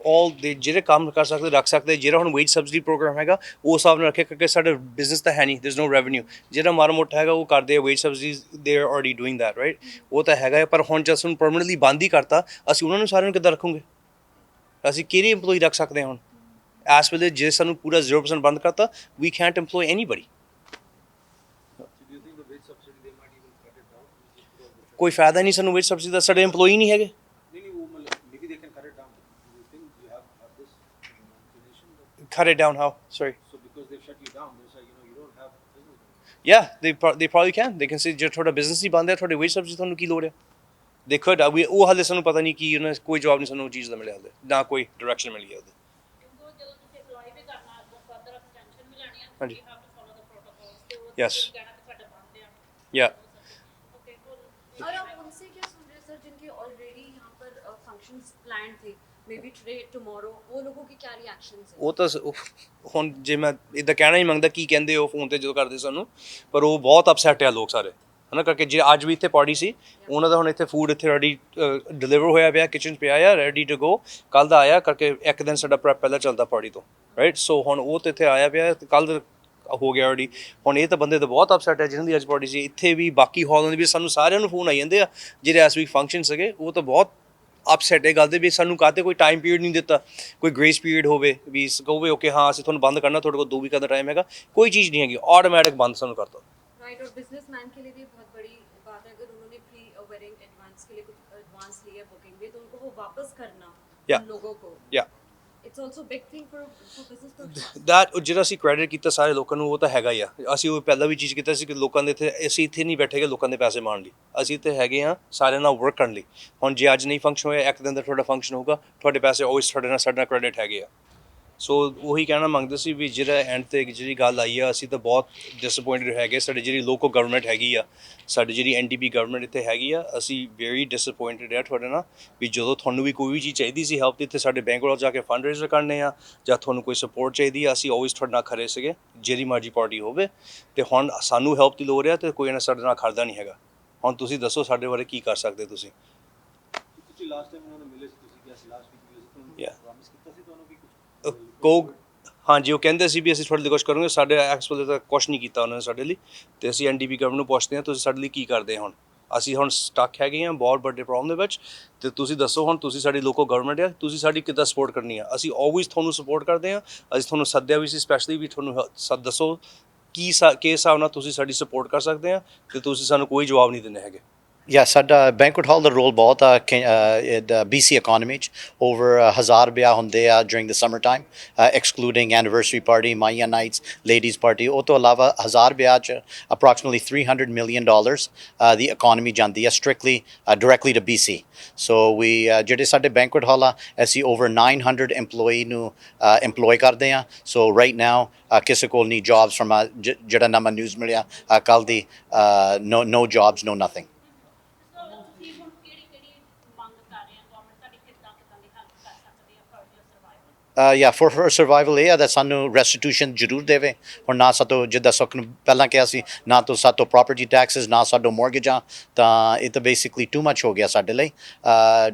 ਦੇ ਜਿਹੜੇ ਕੰਮ ਕਰ ਸਕਦੇ ਰੱਖ ਸਕਦੇ ਜਿਹੜਾ ਹੁਣ ਵੇਜ ਸਬਸਿਡੀ ਪ੍ਰੋਗਰਾਮ ਹੈਗਾ ਉਹ ਹਿਸਾਬ ਨਾਲ ਰੱਖੇ ਕਿਉਂਕਿ ਸਾਡਾ ਬਿਜ਼ਨਸ ਤਾਂ ਹੈ ਨਹੀਂ ਦੇयर इज नो ਰੈਵਨਿਊ ਜਿਹੜਾ ਮਾੜਾ ਮੋਟਾ ਹੈਗਾ ਉਹ ਕਰਦੇ ਆ wage subsidies they are already doing that right ਉਹ ਤਾਂ ਹੈਗਾ ਪਰ ਹੁਣ ਜਦ ਸਾਨੂੰ ਪਰਮਨੈਂਟਲੀ ਬੰਦ ਹੀ ਕਰਤਾ ਅਸੀਂ ਉਹਨਾਂ ਨੂੰ ਸਾਰਿਆਂ ਨੂੰ ਕਿੱਦਾਂ ਰੱਖੂਗੇ ਅਸੀਂ ਕਿਹੜੇ EMPLOYE ਰੱਖ ਸਕਦੇ ਹਾਂ ਹੁਣ ਐਸ ਵੇਲੇ ਜੇ ਸਾਨੂੰ ਪੂਰਾ 0% ਬੰਦ ਕਰਤਾ ਵੀ ਕੈਨਟ EMPLOY ਐਨੀਬਡੀ ਕੋਈ ਫਾਇਦਾ ਨਹੀਂ ਸਾਨੂੰ ਵੇਜ ਸਬਸਿਡੀ ਦਾ ਸਾਡੇ EMPLOYE ਨਹੀਂ ਹੈਗੇ cut it down how sorry so because they've shut you down they're saying you don't have business yeah they probably can they can say ਜੇ ਤੁਹਾਡਾ ਬਿਜ਼ਨਸ ਹੀ ਬੰਦ ਹੈ ਤੁਹਾਡੇ ਵੇਜ ਸਬਸਿਡੀ ਤੁਹਾਨੂੰ ਕੀ ਲੋੜ ਹੈ ਦੇਖੋ ਉਹ ਹਾਲੇ ਸਾਨੂੰ ਪਤਾ ਨਹੀਂ ਕੀ ਉਹਨਾਂ ਕੋਈ ਜਵਾਬ ਨਹੀਂ ਸਾਨੂੰ ਚੀਜ਼ ਦਾ ਮਿਲਿਆ ਹਾਲੇ ਨਾ ਕੋਈ ਡਾਇਰੈਕਸ਼ਨ ਮਿਲੀ ਹੈ ਉਹਦੇ ਕਿਉਂਕਿ ਜਦੋਂ ਤੁਸੀਂ ਅਪਲਾਈ ਵੀ ਕਰਨਾ ਅੱਗੋਂ ਫਰਦਰ ਐਕਸਟੈਂਸ਼ਨ ਵੀ ਲੈਣੀ ਹੈ ਹਾਂਜੀ। You have to follow the protocols ਤੇ ਉਹ Yes. ਕਹਿਣਾ ਕਿ ਸਾਡਾ ਬੰਦ ਆ yeah ਓਕੇ ਕੋਲ और आप उनसे क्या सुन रहे हैं सर जिनके ऑलरेडी यहाँ पर फंक्शंस प्लान थे मे बी टुडे टुमारो वो लोगों के क्या रिएक्शंस हैं ਉਹ ਤਾਂ ਹੁਣ ਜੇ ਮੈਂ ਇੱਦਾਂ ਕਹਿਣਾ ਹੀ ਮੰਗਦਾ ਕੀ ਕਹਿੰਦੇ ਉਹ ਫੋਨ ਤੇ ਜਦੋਂ ਕਰਦੇ ਸਾਨੂੰ ਪਰ ਉਹ ਬਹੁਤ ਅਪਸੈਟ ਆ ਲੋਕ ਸਾਰੇ ਹਨਾ ਕਰਕੇ ਜੇ ਅੱਜ ਵੀ ਇੱਥੇ ਪਾਰਟੀ ਸੀ ਉਹਨਾਂ ਦਾ ਹੁਣ ਇੱਥੇ ਫੂਡ ਇੱਥੇ ਰੈਡੀ ਡਿਲੀਵਰ ਹੋਇਆ ਪਿਆ ਕਿਚਨ ਪਿਆ ਆ ਰੈਡੀ ਟੂ ਗੋ ਕੱਲ ਦਾ ਆਇਆ ਕਰਕੇ ਇੱਕ ਦਿਨ ਸਾਡਾ ਪ੍ਰੈਪ ਪਹਿਲਾਂ ਚੱਲਦਾ ਪਾਰਟੀ ਤੋਂ ਰਾਈਟ ਸੋ ਹੁਣ ਉਹ ਤੇ ਇੱਥੇ ਆਇਆ ਪਿਆ ਕੱਲ ਹੋ ਗਿਆ ਆਲਰੇਡੀ ਹੁਣ ਇਹ ਤਾਂ ਬੰਦੇ ਤਾਂ ਬਹੁਤ ਅਪਸੈਟ ਹੈ ਜਿਹਨਾਂ ਦੀ ਅੱਜ ਪਾਰਟੀ ਸੀ ਇੱਥੇ ਵੀ ਬਾਕੀ ਹਾਲਾਂ ਦੇ ਵੀ ਸਾਨੂੰ ਸਾਰਿਆਂ ਨੂੰ ਫੋਨ ਆਈ ਜਾਂਦੇ ਆ ਜਿਹੜੇ ਇਸ ਵੀਕ ਫੰਕਸ਼ਨ ਸੀਗੇ ਉਹ ਤਾਂ ਬਹੁਤ ਅਪਸੈਟ ਇਹ ਗੱਲ ਦੇ ਵੀ ਸਾਨੂੰ ਕਾਹਤੇ ਕੋਈ ਟਾਈਮ ਪੀਰੀਅਡ ਨਹੀਂ ਦਿੱਤਾ ਕੋਈ ਗ੍ਰੇਸ ਪੀਰੀਅਡ ਹੋਵੇ ਵੀ ਕਹੋਗੇ ਓਕੇ ਹਾਂ ਅਸੀਂ ਤੁਹਾਨੂੰ ਬੰਦ ਕਰਨਾ ਤੁਹਾਡੇ ਕੋਲ 2 ਵੀਕਾਂ ਦਾ ਟਾਈਮ ਹੈਗਾ ਕੋਈ ਚੀਜ਼ ਨਹੀਂ ਹੈਗੀ ਆਟੋਮੈਟਿਕ ਬੰਦ ਸਾਨੂੰ ਕਰਤਾ राइट और बिजनेसमैन के लिए भी बहुत बड़ी बात है अगर उन्होंने प्री वेडिंग एडवांस के लिए कुछ एडवांस लिया बुकिंग में तो उनको वो वापस करना Yeah. उन लोगों को Yeah. It's also big thing for business purpose that ਜਿਹੜਾ ਅਸੀਂ ਕ੍ਰੈਡਿਟ ਕੀਤਾ ਸਾਰੇ ਲੋਕਾਂ ਨੂੰ ਉਹ ਤਾਂ ਹੈਗਾ ਹੀ ਆ ਅਸੀਂ ਉਹ ਪਹਿਲਾਂ ਵੀ ਚੀਜ਼ ਕੀਤਾ ਸੀ ਕਿ ਲੋਕਾਂ ਦੇ ਇੱਥੇ ਅਸੀਂ ਇੱਥੇ ਨਹੀਂ ਬੈਠੇਗੇ ਲੋਕਾਂ ਦੇ ਪੈਸੇ ਮਾਰਨ ਲਈ ਅਸੀਂ ਇੱਥੇ ਹੈਗੇ ਆ ਸਾਰਿਆਂ ਨਾਲ ਵਰਕ ਕਰਨ ਲਈ ਹੁਣ ਜੇ ਅੱਜ ਨਹੀਂ ਫੰਕਸ਼ਨ ਹੋਇਆ ਇੱਕ ਦਿਨ ਦਾ ਤੁਹਾਡਾ ਫੰਕਸ਼ਨ ਹੋਊਗਾ ਤੁਹਾਡੇ ਪੈਸੇ ਆਲਵੇਜ਼ ਤੁਹਾਡੇ ਨਾਲ ਸਾਡਾ ਕ੍ਰੈਡਿਟ ਹੈਗੇ ਆ ਸੋ ਉਹੀ ਕਹਿਣਾ ਮੰਗਦੇ ਸੀ ਵੀ ਜਿਹੜਾ ਐਂਡ ਤੇ ਜਿਹੜੀ ਗੱਲ ਆਈ ਆ ਅਸੀਂ ਤਾਂ ਬਹੁਤ ਡਿਸਅਪੁਆਇੰਟਡ ਹੈਗੇ ਸਾਡੀ ਜਿਹੜੀ ਲੋਕਲ ਗਵਰਨਮੈਂਟ ਹੈਗੀ ਆ ਸਾਡੀ ਜਿਹੜੀ NDP ਗਵਰਨਮੈਂਟ ਇੱਥੇ ਹੈਗੀ ਆ ਅਸੀਂ ਵੈਰੀ ਡਿਸਅਪੁਆਇੰਟਡ ਆ ਤੁਹਾਡੇ ਨਾਲ ਵੀ ਜਦੋਂ ਤੁਹਾਨੂੰ ਵੀ ਕੋਈ ਵੀ ਚੀਜ਼ ਚਾਹੀਦੀ ਸੀ ਹੈਲਪ ਇੱਥੇ ਸਾਡੇ ਬੈਂਕ ਵੱਲੋਂ ਜਾ ਕੇ ਫੰਡ ਰੇਜ਼ਰ ਕਰਨੇ ਆ ਜਾਂ ਤੁਹਾਨੂੰ ਕੋਈ ਸਪੋਰਟ ਚਾਹੀਦੀ ਆ ਅਸੀਂ ਆਲਵੇਜ਼ ਤੁਹਾਡੇ ਨਾਲ ਖੜੇ ਸੀਗੇ ਜਿਹੜੀ ਮਰਜ਼ੀ ਪਾਰਟੀ ਹੋਵੇ ਤੇ ਹੁਣ ਸਾਨੂੰ ਹੈਲਪ ਦੀ ਲੋੜ ਆ ਤੇ ਕੋਈ ਨਾ ਸਾਡੇ ਨਾਲ ਖੜਦਾ ਨਹੀਂ ਹੈਗਾ ਹੁਣ ਤੁਸੀਂ ਦੱਸੋ ਸਾਡੇ ਬਾਰੇ ਕੀ ਕਰ ਸਕਦੇ ਤੁਸੀਂ ਤੁਸੀਂ ਲਾਸਟ ਟਾਈਮ ਉਹਨਾਂ ਨੂੰ ਮਿਲੇ ਸੀ ਤੁਸੀਂ ਕਿਹਾ ਮਿਲਿਆ ਸੀ ਲਾਸਟ ਵੀਕ ਵਿਜ਼ਿਟ ਤੋਂ Yeah. ਪ੍ਰੋਮਿਸ ਕੀਤਾ ਸੀ ਤੁਹਾਨੂੰ ਕਿ ਕੁਝ ਕੋ ਹਾਂਜੀ ਉਹ ਕਹਿੰਦੇ ਸੀ ਵੀ ਅਸੀਂ ਤੁਹਾਡੇ ਲਈ ਕੁਛ ਕਰੂੰਗੇ, ਸਾਡੇ ਐਕਸਪਲ ਤੱਕ ਕੁਛ ਨਹੀਂ ਕੀਤਾ ਉਹਨਾਂ ਨੇ ਸਾਡੇ ਲਈ। ਤੇ ਅਸੀਂ ਐਨਡੀਪੀ ਗਵਰਨਮੈਂਟ ਨੂੰ ਪੁੱਛਦੇ ਹਾਂ ਤੁਸੀਂ ਸਾਡੇ ਲਈ ਕੀ ਕਰਦੇ ਹੁਣ, ਅਸੀਂ ਹੁਣ ਸਟਕ ਹੈਗੇ ਹਾਂ ਬਹੁਤ ਵੱਡੇ ਪ੍ਰੋਬਲਮ ਦੇ ਵਿੱਚ, ਤੇ ਤੁਸੀਂ ਦੱਸੋ ਹੁਣ ਤੁਸੀਂ ਸਾਡੀ ਲੋਕਲ ਗਵਰਨਮੈਂਟ ਆ, ਤੁਸੀਂ ਸਾਡੀ ਕਿੱਦਾਂ ਸਪੋਰਟ ਕਰਨੀ ਆ। ਅਸੀਂ ਆਲਵੇਜ਼ ਤੁਹਾਨੂੰ ਸਪੋਰਟ ਕਰਦੇ ਹਾਂ, ਅਸੀਂ ਤੁਹਾਨੂੰ ਸੱਦਿਆ ਵੀ ਸੀ ਸਪੈਸ਼ਲੀ ਵੀ ਤੁਹਾਨੂੰ ਦੱਸੋ ਕਿਸ ਹਿਸਾਬ ਨਾਲ ਤੁਸੀਂ ਸਾਡੀ ਸਪੋਰਟ ਕਰ ਸਕਦੇ ਆ, ਤੇ ਤੁਸੀਂ ਸਾਨੂੰ ਕੋਈ ਜਵਾਬ ਨਹੀਂ ਦਿੰਦੇ ਹੈਗੇ। Yeah, ਸਾਡਾ ਬੈਂਕੁਏਟ ਹਾਲ ਦਾ ਰੋਲ ਬਹੁਤ ਆ BC ਇਕਨੋਮੀ 'ਚ। ਓਵਰ 1000 ਵਿਆਹ ਹੁੰਦੇ ਆ during the summer time, excluding anniversary party, Maiya nights, ladies party. ਉਹ ਤੋਂ ਇਲਾਵਾ 1000 ਵਿਆਹ 'ਚ ਅਪਰੋਕਸੀਮੇਟਲੀ $300 million ਦੀ ਇਕਨੋਮੀ ਜਾਂਦੀ ਆ ਸਟ੍ਰਿਕਟਲੀ ਡਾਇਰੈਕਟਲੀ ਟੂ BC। ਸੋ ਵੀ ਜਿਹੜੇ ਸਾਡੇ ਬੈਂਕੁਏਟ ਹਾਲ ਆ, ਅਸੀਂ ਓਵਰ 900 EMPLOYee ਨੂੰ EMPLOY ਕਰਦੇ ਆ। ਸੋ ਰਾਈਟ ਨਾਓ ਕਿਸੇ ਕੋਲ ਨਹੀਂ ਜੌਬਸ ਫਰਮ ਜਿਹੜਾ ਨਵਾਂ ਨਿਊਜ਼ ਮਿਲਿਆ ਕੱਲ੍ਹ ਦੀ, no jobs, no nothing। ਸੋ ਤੁਸੀਂ ਹੁਣ ਕਿਹੜੀ ਕਿਹੜੀ ਮੰਗ ਕਰ ਰਹੇ ਹੋ, ਗਵਰਨਮੈਂਟ ਤੁਹਾਡੀ ਕਿੱਦਾਂ ਕਿੱਦਾਂ ਦੀ ਹੈਲਪ ਕਰ ਸਕਦੀ ਹੈ for your survival? Yeah, for survival ਇਹ ਆ that ਸਾਨੂੰ restitution ਜ਼ਰੂਰ ਦੇਵੇ। ਹੁਣ ਨਾ ਸਾਤੋਂ ਜਿੱਦਾਂ ਸੁੱਖ ਨੂੰ ਪਹਿਲਾਂ ਕਿਹਾ ਸੀ, ਨਾ ਤੋਂ ਸਾਤੋਂ property taxes, ਨਾ ਸਾਡੋਂ mortgageਾਂ, ਤਾਂ ਇਹ ਤਾਂ basically too much ਹੋ ਗਿਆ ਸਾਡੇ ਲਈ।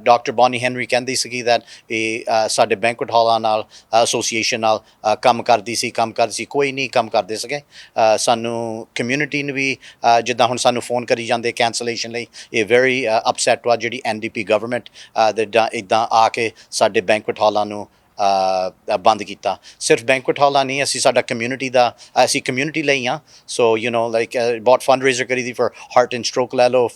ਡਾਕਟਰ ਬੌਨੀ ਹੈਨਰੀ ਕਹਿੰਦੀ ਸੀਗੀ that ਇਹ ਸਾਡੇ ਬੈਂਕੁਏਟ ਹਾਲਾਂ ਨਾਲ ਐਸੋਸੀਏਸ਼ਨ ਨਾਲ ਕੰਮ ਕਰਦੀ ਸੀ, ਕੋਈ ਨਹੀਂ ਕੰਮ ਕਰਦੇ ਸੀਗੇ। ਸਾਨੂੰ ਕਮਿਊਨਿਟੀ ਨੂੰ ਵੀ ਜਿੱਦਾਂ ਹੁਣ ਸਾਨੂੰ ਫੋਨ ਕਰੀ ਜਾਂਦੇ ਕੈਂਸਲੇਸ਼ਨ ਲਈ, ਇਹ ਵੈਰੀ ਅਪਸੈਟ ਵਾ ਜਿਹੜੀ NDP ਗਵਰਨਮੈਂਟ ਇੱਦਾਂ ਆ ਕੇ ਸਾਡੇ ਬੈਂਕੁਏਟ ਹਾਲਾਂ ਨੂੰ ਬੰਦ ਕੀਤਾ। ਸਿਰਫ ਬੈਂਕੁਏਟ ਹਾਲਾਂ ਨਹੀਂ, ਅਸੀਂ ਸਾਡਾ ਕਮਿਊਨਿਟੀ ਦਾ, ਅਸੀਂ ਕਮਿਊਨਿਟੀ ਲਈ ਹਾਂ। ਸੋ ਲਾਈਕ ਬਹੁਤ ਫੰਡ ਰੇਜ਼ਰ ਕਰੀ ਦੀ ਫॉर ਹਾਰਟ ਐਂਡ ਸਟ੍ਰੋਕ ਲੈ ਲਓ,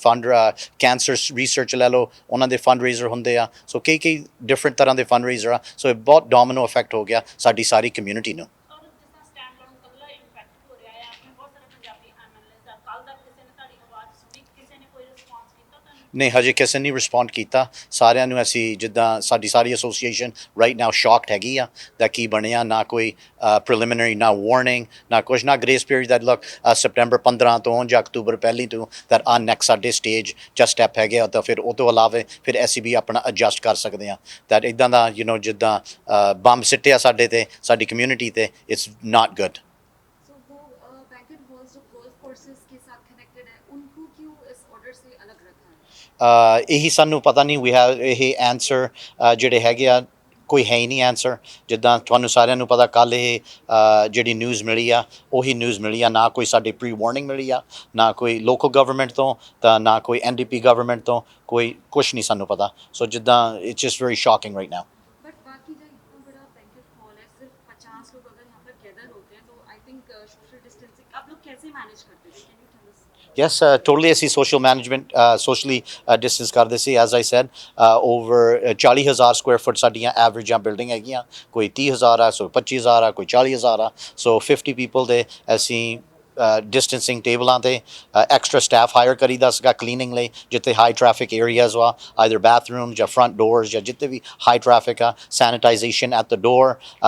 ਕੈਂਸਰ ਰਿਸਰਚ ਲੈ ਲਓ, ਉਹਨਾਂ ਦੇ ਫੰਡ ਰੇਜ਼ਰ ਹੁੰਦੇ ਆ। ਸੋ ਕਈ ਡਿਫਰੈਂਟ ਤਰ੍ਹਾਂ ਦੇ ਫੰਡ ਰੇਜ਼ਰ ਆ। ਸੋ ਇਹ ਬਹੁਤ ਡੋਮੀਨੋ ਇਫੈਕਟ ਹੋ ਗਿਆ ਸਾਡੀ ਸਾਰੀ ਕਮਿਊਨਿਟੀ ਨੂੰ। ਔਰ ਜਿਸ ਤਰ੍ਹਾਂ ਸਟੈਂਡ ਲੋਨ ਕੱਲਾ ਇੰਪੈਕਟ ਹੋ ਰਿਹਾ ਹੈ, ਆਪਣੇ ਬਹੁਤ ਸਾਰੇ ਪੰਜਾਬੀ MLAs ਦਾ ਕੱਲ ਦਾ ਕਿਸੇ ਨੇ ਤੁਹਾਡੀ ਆਵਾਜ਼ ਸੁਣੀ, ਕਿਸੇ ਨੇ ਕੋਈ ਰਿਸਪੌਂਸ ਕੀਤਾ ਤੁਹਾਨੂੰ? ਨਹੀਂ, ਹਜੇ ਕਿਸੇ ਨੇ ਰਿਸਪੌਂਡ ਕੀਤਾ। ਸਾਰਿਆਂ ਨੂੰ ਅਸੀਂ ਜਿੱਦਾਂ ਸਾਡੀ ਸਾਰੀ ਐਸੋਸੀਏਸ਼ਨ ਰਾਈਟ ਨਾਓ ਸ਼ੌਕਡ ਹੈਗੀ ਆ ਦਾ ਕੀ ਬਣਿਆ। ਨਾ ਕੋਈ ਪ੍ਰੀਲਿਮਿਨਰੀ, ਨਾ ਵਾਰਨਿੰਗ, ਨਾ ਕੁਛ, ਨਾ grace period that look September 15 ਤੋਂ ਜਾਂ ਅਕਤੂਬਰ 1 ਤੋਂ that ਆ ਨੈਕਸਟ ਸਾਡੇ ਸਟੇਜ ਜਾਂ ਸਟੈਪ ਹੈਗੇ ਆ। ਤਾਂ ਫਿਰ ਉਹ ਤੋਂ ਇਲਾਵਾ ਫਿਰ ਅਸੀਂ ਵੀ ਆਪਣਾ ਐਡਜਸਟ ਕਰ ਸਕਦੇ ਹਾਂ। that ਇੱਦਾਂ ਦਾ ਜਿੱਦਾਂ ਬੰਬ ਸਿੱਟਿਆ ਸਾਡੇ ਤੇ, ਸਾਡੀ ਕਮਿਊਨਿਟੀ ਤੇ, ਇਟਸ ਨਾਟ ਗੁੱਡ। सो वो बैंकेट हॉल्स जो गोल्फ कोर्सेज के साथ कनेक्टेड है उनको क्यों इस ऑर्डर से अलग रखा है? ਇਹੀ ਸਾਨੂੰ ਪਤਾ ਨਹੀਂ। ਵੀ ਹੈਵ ਇਹ ਆਨਸਰ ਜਿਹੜੇ ਹੈਗੇ ਆ, ਕੋਈ ਹੈ ਹੀ ਨਹੀਂ ਆਨਸਰ। ਜਿੱਦਾਂ ਤੁਹਾਨੂੰ ਸਾਰਿਆਂ ਨੂੰ ਪਤਾ, ਕੱਲ੍ਹ ਇਹ ਜਿਹੜੀ ਨਿਊਜ਼ ਮਿਲੀ ਆ ਉਹੀ ਨਿਊਜ਼ ਮਿਲੀ ਆ। ਨਾ ਕੋਈ ਸਾਡੀ ਪ੍ਰੀ ਵਾਰਨਿੰਗ ਮਿਲੀ ਆ, ਨਾ ਕੋਈ ਲੋਕਲ ਗਵਰਨਮੈਂਟ ਤੋਂ, ਤਾਂ ਨਾ ਕੋਈ NDP ਗਵਰਨਮੈਂਟ ਤੋਂ, ਕੋਈ ਕੁਛ ਨਹੀਂ ਸਾਨੂੰ ਪਤਾ। ਸੋ ਜਿੱਦਾਂ it's just very shocking right now. But बाकी जो इतना बड़ा बैंकेट हॉल है, सिर्फ 50 लोग अगर यहाँ पर गैदर होते हैं तो आई थिंक सोशल डिस्टेंसिंग आप लोग कैसे मैनेज करते थे? Can you tell us? Yes, totally ਅਸੀਂ ਸੋਸ਼ਲ ਮੈਨੇਜਮੈਂਟ ਸੋਸ਼ਲੀ ਡਿਸਟੈਂਸ ਕਰਦੇ ਸੀ। As I said, over 40,000 square feet ਸਾਡੀਆਂ ਐਵਰੇਜਾਂ ਬਿਲਡਿੰਗ ਹੈਗੀਆਂ। ਕੋਈ 30,000 ਆ, ਕੋਈ 25,000 ਆ, ਕੋਈ 40,000 ਆ। ਸੋ 50 ਪੀਪਲ ਦੇ ਅਸੀਂ ਡਿਸਟੈਂਸਿੰਗ ਟੇਬਲਾਂ ਤੇ ਐਕਸਟਰਾ ਸਟਾਫ ਹਾਇਰ ਕਰੀਦਾ ਸੀਗਾ ਕਲੀਨਿੰਗ ਲਈ। ਜਿੱਥੇ ਹਾਈ ਟ੍ਰੈਫਿਕ ਏਰੀਆਜ਼ ਵਾ, ਆਈਦਰ ਬਾਥਰੂਮ ਜਾਂ ਫਰੰਟ ਡੋਰਸ ਜਾਂ ਜਿੱਥੇ ਵੀ ਹਾਈ ਟ੍ਰੈਫਿਕ ਆ, ਸੈਨੀਟਾਈਜੇਸ਼ਨ ਐਟ ਦ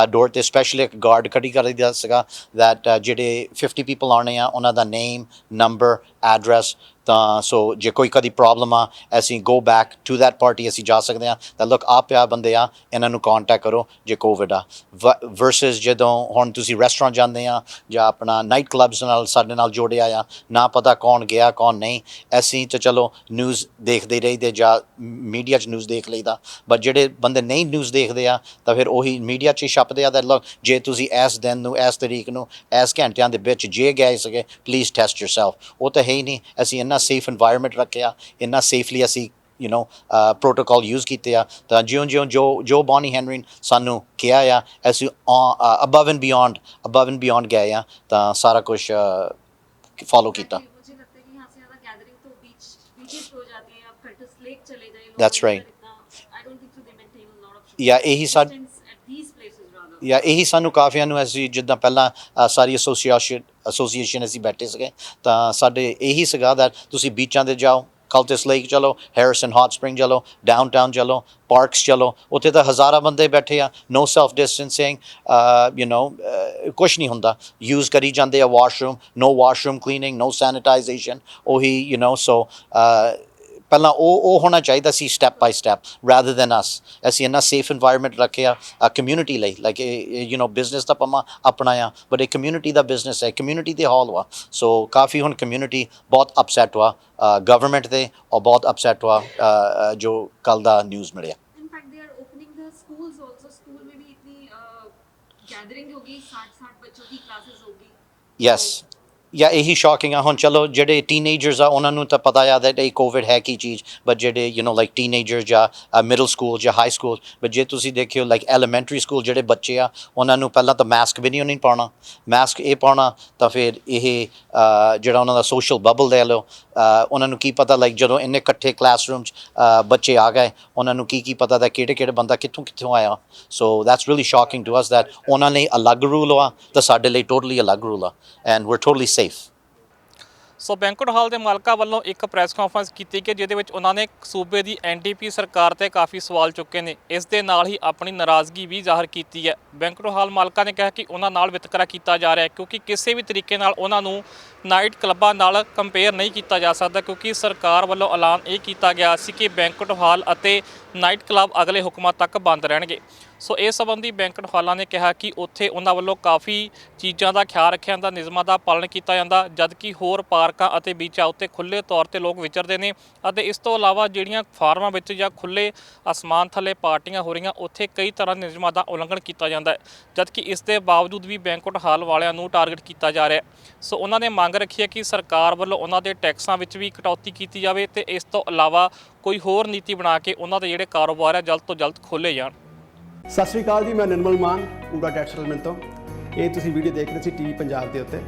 ਡੋਰ ਤੇ ਸਪੈਸ਼ਲੀ ਇੱਕ ਗਾਰਡ ਖੜੀ ਕਰੀਦਾ ਸੀਗਾ that ਜਿਹੜੇ 50 ਪੀਪਲ ਆਉਣੇ ਆ ਉਹਨਾਂ ਦਾ ਨੇਮ, ਨੰਬਰ, ਐਡਰੈਸ। ਤਾਂ ਸੋ ਜੇ ਕੋਈ ਕਦੀ ਪ੍ਰੋਬਲਮ ਆ, ਅਸੀਂ go back to that party, ਅਸੀਂ ਜਾ ਸਕਦੇ ਹਾਂ ਤਾਂ ਲੁੱਕ ਆ ਪਿਆ ਬੰਦੇ ਆ, ਇਹਨਾਂ ਨੂੰ ਕਾਂਟੈਕਟ ਕਰੋ ਜੇ ਕੋਵਿਡ ਆ। ਵਰਸਸ ਜਦੋਂ ਹੁਣ ਤੁਸੀਂ ਰੈਸਟੋਰੈਂਟ ਜਾਂਦੇ ਆ ਜਾਂ ਆਪਣਾ ਨਾਈਟ ਕਲੱਬਸ ਨਾਲ ਸਾਡੇ ਨਾਲ ਜੋੜਿਆ ਆ, ਨਾ ਪਤਾ ਕੌਣ ਗਿਆ ਕੌਣ ਨਹੀਂ। ਅਸੀਂ ਤਾਂ ਚਲੋ ਨਿਊਜ਼ ਦੇਖਦੇ ਰਹੀਦੇ ਜਾਂ ਮੀਡੀਆ 'ਚ ਨਿਊਜ਼ ਦੇਖ ਲਈਦਾ, ਬਟ ਜਿਹੜੇ ਬੰਦੇ ਨਹੀਂ ਨਿਊਜ਼ ਦੇਖਦੇ ਆ ਤਾਂ ਫਿਰ ਉਹੀ ਮੀਡੀਆ 'ਚ ਹੀ ਛਪਦੇ ਆ that ਲੁੱਕ ਜੇ ਤੁਸੀਂ ਇਸ ਦਿਨ ਨੂੰ, ਇਸ ਤਰੀਕ ਨੂੰ, ਇਸ ਘੰਟਿਆਂ ਦੇ ਵਿੱਚ ਜੇ ਗਏ ਸੀਗੇ, ਪਲੀਜ਼ ਟੈਸਟ ਯੋਰਸੈਲਫ। ਉਹ ਤਾਂ ਹੈ ਹੀ ਨਹੀਂ। ਅਸੀਂ ਇੰਨਾ ਸੇਫ ਇਨਵਾਇਰਨਮੈਂਟ ਰੱਖਿਆ, ਇੰਨਾ ਸੇਫਲੀ ਅਸੀਂ ਪ੍ਰੋਟੋਕੋਲ ਯੂਜ਼ ਕੀਤੇ ਆ। ਤਾਂ ਜਿਉਂ ਜੋ ਬੌਨੀ ਹੈਨਰੀ ਸਾਨੂੰ ਕਿਹਾ ਆ, ਅਸੀਂ ਅਬਵ ਐਂਡ ਬਿਯੋਂਡ ਗਏ ਆ, ਤਾਂ ਸਾਰਾ ਕੁਛ ਫੋਲੋ ਕੀਤਾ। मुझे लगता है कि यहाँ से ज़्यादा गैदरिंग तो बीचेस पे हो जाती है। आप कर्टिस लेक चले जाइए, That's right. I don't think so they maintain a lot of या ਇਹੀ ਸਾ डिस्टेंस एट दीस प्लेसेस रादर। ਜਾਂ ਇਹੀ ਸਾਨੂੰ ਕਾਫੀਆਂ ਨੂੰ, ਅਸੀਂ ਜਿੱਦਾਂ ਪਹਿਲਾਂ ਸਾਰੀ ਐਸੋਸੀਏਸ਼ਨ ਅਸੀਂ ਬੈਠੇ ਸੀਗੇ, ਤਾਂ ਸਾਡੇ ਇਹੀ ਸੀਗਾ that ਤੁਸੀਂ ਬੀਚਾਂ 'ਤੇ ਜਾਓ, ਕਲਟਿਸ ਲੇਕ ਚਲੋ, ਹੈਰਿਸਨ ਹੌਟ ਸਪ੍ਰਿੰਗ ਚਲੋ, ਡਾਊਨਟਾਊਨ ਚਲੋ, ਪਾਰਕਸ ਚਲੋ, ਉੱਥੇ ਤਾਂ ਹਜ਼ਾਰਾਂ ਬੰਦੇ ਬੈਠੇ ਆ। ਨੋ ਸੈਲਫ ਡਿਸਟੈਂਸਿੰਗ, ਕੁਛ ਨਹੀਂ ਹੁੰਦਾ। ਯੂਜ਼ ਕਰੀ ਜਾਂਦੇ ਆ washroom, no washroom cleaning, no sanitization. ਉਹੀ ਸੋ ਪਹਿਲਾਂ ਉਹ ਹੋਣਾ ਚਾਹੀਦਾ ਸੀ step by step rather than us. ਅਸੀਂ ਇੰਨਾ ਸੇਫ ਇਨਵਾਇਰਨਮੈਂਟ ਰੱਖਿਆ ਕਮਿਊਨਿਟੀ ਲਈ। ਲਾਈਕ ਬਿਜ਼ਨਸ ਤਾਂ ਆਪਾਂ ਆਪਣਾ ਆ, ਬਟ ਇਹ ਕਮਿਊਨਿਟੀ ਦਾ ਬਿਜ਼ਨਸ ਹੈ, ਕਮਿਊਨਿਟੀ ਦੇ ਹਾਲ ਵਾ। ਸੋ ਕਾਫੀ ਹੁਣ ਕਮਿਊਨਿਟੀ ਬਹੁਤ ਅਪਸੈਟ ਵਾ ਗਵਰਨਮੈਂਟ 'ਤੇ, ਔਰ ਬਹੁਤ ਅਪਸੈਟ ਵਾ ਜੋ ਕੱਲ੍ਹ ਦਾ ਨਿਊਜ਼ ਮਿਲਿਆ। In fact, they are opening opening the schools also, school में भी इतनी gathering होगी, 60 बच्चों की classes होगी. ਯੈਸ ਜਾਂ ਇਹੀ ਸ਼ੌਕਿੰਗ ਆ ਹੁਣ ਚਲੋ ਜਿਹੜੇ ਟੀਨੇਜਰਸ ਆ ਉਹਨਾਂ ਨੂੰ ਤਾਂ ਪਤਾ ਆ that ਇਹ ਕੋਵਿਡ ਹੈ ਕੀ ਚੀਜ਼ ਬਟ ਜਿਹੜੇ ਲਾਈਕ ਟੀਨੇਜਰ ਜਾਂ ਮਿਡਲ ਸਕੂਲ ਜਾਂ ਹਾਈ ਸਕੂਲ ਬਟ ਜੇ ਤੁਸੀਂ ਦੇਖਿਓ ਲਾਈਕ ਐਲੀਮੈਂਟਰੀ ਸਕੂਲ ਜਿਹੜੇ ਬੱਚੇ ਆ ਉਹਨਾਂ ਨੂੰ ਪਹਿਲਾਂ ਤਾਂ ਮਾਸਕ ਵੀ ਨਹੀਂ ਪਾਉਣਾ ਮਾਸਕ ਇਹ ਪਾਉਣਾ ਤਾਂ ਫਿਰ ਇਹ ਜਿਹੜਾ ਉਹਨਾਂ ਦਾ ਸੋਸ਼ਲ ਬਬਲ ਲੈ ਲਓ ਉਹਨਾਂ ਨੂੰ ਕੀ ਪਤਾ ਲਾਈਕ ਜਦੋਂ ਇੰਨੇ ਇਕੱਠੇ ਕਲਾਸਰੂਮ 'ਚ ਬੱਚੇ ਆ ਗਏ ਉਹਨਾਂ ਨੂੰ ਕੀ ਪਤਾ ਦਾ ਕਿਹੜੇ ਬੰਦਾ ਕਿੱਥੋਂ ਆਇਆ so that's really shocking to us that ਉਹਨਾਂ ਲਈ ਅਲੱਗ ਰੂਲ ਆ ਤਾਂ ਸਾਡੇ ਲਈ ਟੋਟਲੀ ਅਲੱਗ ਰੂਲ ਆ and Veer totally safe so banquet ਹਾਲ ਦੇ ਮਾਲਕਾਂ ਵੱਲੋਂ ਇੱਕ ਪ੍ਰੈਸ ਕਾਨਫਰੰਸ ਕੀਤੀ ਕਿ ਜਿਹਦੇ ਵਿੱਚ ਉਹਨਾਂ ਨੇ ਸੂਬੇ ਦੀ ਐਨਡੀਪੀ ਸਰਕਾਰ ਤੇ ਕਾਫੀ ਸਵਾਲ ਚੁੱਕੇ ਨੇ ਇਸ ਦੇ ਨਾਲ ਹੀ ਆਪਣੀ ਨਾਰਾਜ਼ਗੀ ਵੀ ਜ਼ਾਹਰ ਕੀਤੀ ਹੈ ਬੈਂਕੁਏਟ ਹਾਲ ਮਾਲਕਾਂ ਨੇ ਕਿਹਾ ਕਿ ਉਹਨਾਂ ਨਾਲ ਵਿਤਕਰਾ ਕੀਤਾ ਜਾ ਰਿਹਾ ਹੈ ਕਿਉਂਕਿ ਕਿਸੇ ਵੀ ਤਰੀਕੇ ਨਾਲ ਉਹਨਾਂ ਨੂੰ ਨਾਈਟ ਕਲੱਬਾਂ ਨਾਲ ਕੰਪੇਅਰ ਨਹੀਂ ਕੀਤਾ ਜਾ ਸਕਦਾ ਕਿਉਂਕਿ ਸਰਕਾਰ ਵੱਲੋਂ ਐਲਾਨ ਇਹ ਕੀਤਾ ਗਿਆ ਸੀ ਕਿ ਬੈਂਕੁਏਟ ਹਾਲ ਅਤੇ ਨਾਈਟ ਕਲੱਬ ਅਗਲੇ ਹੁਕਮਾਂ ਤੱਕ ਬੰਦ ਰਹਿਣਗੇ ਸੋ ਇਸ ਸੰਬੰਧੀ ਬੈਂਕੁਏਟ ਹਾਲਾਂ ਨੇ ਕਿਹਾ ਕਿ ਉੱਥੇ ਉਹਨਾਂ ਵੱਲੋਂ ਕਾਫੀ ਚੀਜ਼ਾਂ ਦਾ ਖਿਆਲ ਰੱਖਿਆ ਜਾਂਦਾ ਨਿਯਮਾਂ ਦਾ ਪਾਲਣ ਕੀਤਾ ਜਾਂਦਾ ਜਦਕਿ ਹੋਰ ਪਾਰਕਾਂ ਅਤੇ ਬੀਚਾਂ ਉੱਤੇ ਖੁੱਲ੍ਹੇ ਤੌਰ ਤੇ ਲੋਕ ਵਿਚਰਦੇ ਨੇ ਅਤੇ ਇਸ ਤੋਂ ਇਲਾਵਾ ਜਿਹੜੀਆਂ ਫਾਰਮਾਂ ਵਿੱਚ ਜਾਂ ਖੁੱਲ੍ਹੇ ਅਸਮਾਨ ਥੱਲੇ ਪਾਰਟੀਆਂ ਹੋ ਰਹੀਆਂ ਉੱਥੇ ਕਈ ਤਰ੍ਹਾਂ ਦੇ ਨਿਯਮਾਂ ਦਾ ਉਲੰਘਣ ਕੀਤਾ ਜਾਂਦਾ ਹੈ ਜਦਕਿ ਇਸ ਦੇ ਬਾਵਜੂਦ ਵੀ ਬੈਂਕੁਏਟ ਹਾਲ ਵਾਲਿਆਂ ਨੂੰ ਟਾਰਗੇਟ ਕੀਤਾ ਜਾ ਰਿਹਾ ਸੋ ਉਹਨਾਂ ਨੇ ਮੰਗ ਰੱਖੀ ਹੈ ਕਿ ਸਰਕਾਰ ਵੱਲੋਂ ਉਹਨਾਂ ਦੇ ਟੈਕਸਾਂ ਵਿੱਚ ਵੀ ਕਟੌਤੀ ਕੀਤੀ ਜਾਵੇ ਤੇ ਇਸ ਤੋਂ ਇਲਾਵਾ ਕੋਈ ਹੋਰ ਨੀਤੀ ਬਣਾ ਕੇ ਉਹਨਾਂ ਦੇ ਜਿਹੜੇ ਕਾਰੋਬਾਰ ਹੈ ਜਲਦ ਤੋਂ ਜਲਦ ਖੋਲ੍ਹੇ ਜਾਣ ਸਤਿ ਸ਼੍ਰੀ ਅਕਾਲ ਜੀ ਮੈਂ ਨਿਰਮਲ ਮਾਨ ਊੜਾ ਟੈਕਸ ਸੈਟਲਮੈਂਟ ਤੋਂ ਇਹ ਤੁਸੀਂ ਵੀਡੀਓ ਦੇਖ ਰਹੇ ਸੀ ਟੀਵੀ ਪੰਜਾਬ ਦੇ ਉੱਤੇ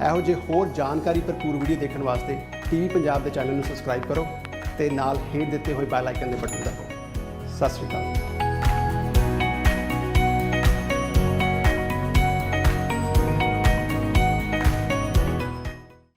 ਇਹੋ ਜਿਹੇ ਹੋਰ ਜਾਣਕਾਰੀ ਭਰਪੂਰ ਵੀਡੀਓ ਦੇਖਣ ਵਾਸਤੇ ਟੀਵੀ ਪੰਜਾਬ ਦੇ ਚੈਨਲ ਨੂੰ ਸਬਸਕ੍ਰਾਈਬ ਕਰੋ ਤੇ ਨਾਲ ਹੇਠ ਦਿੱਤੇ ਹੋਏ ਬੈਲ ਆਈਕਨ ਦੇ ਬਟਨ ਦਬਾਓ ਸਤਿ ਸ਼੍ਰੀ ਅਕਾਲ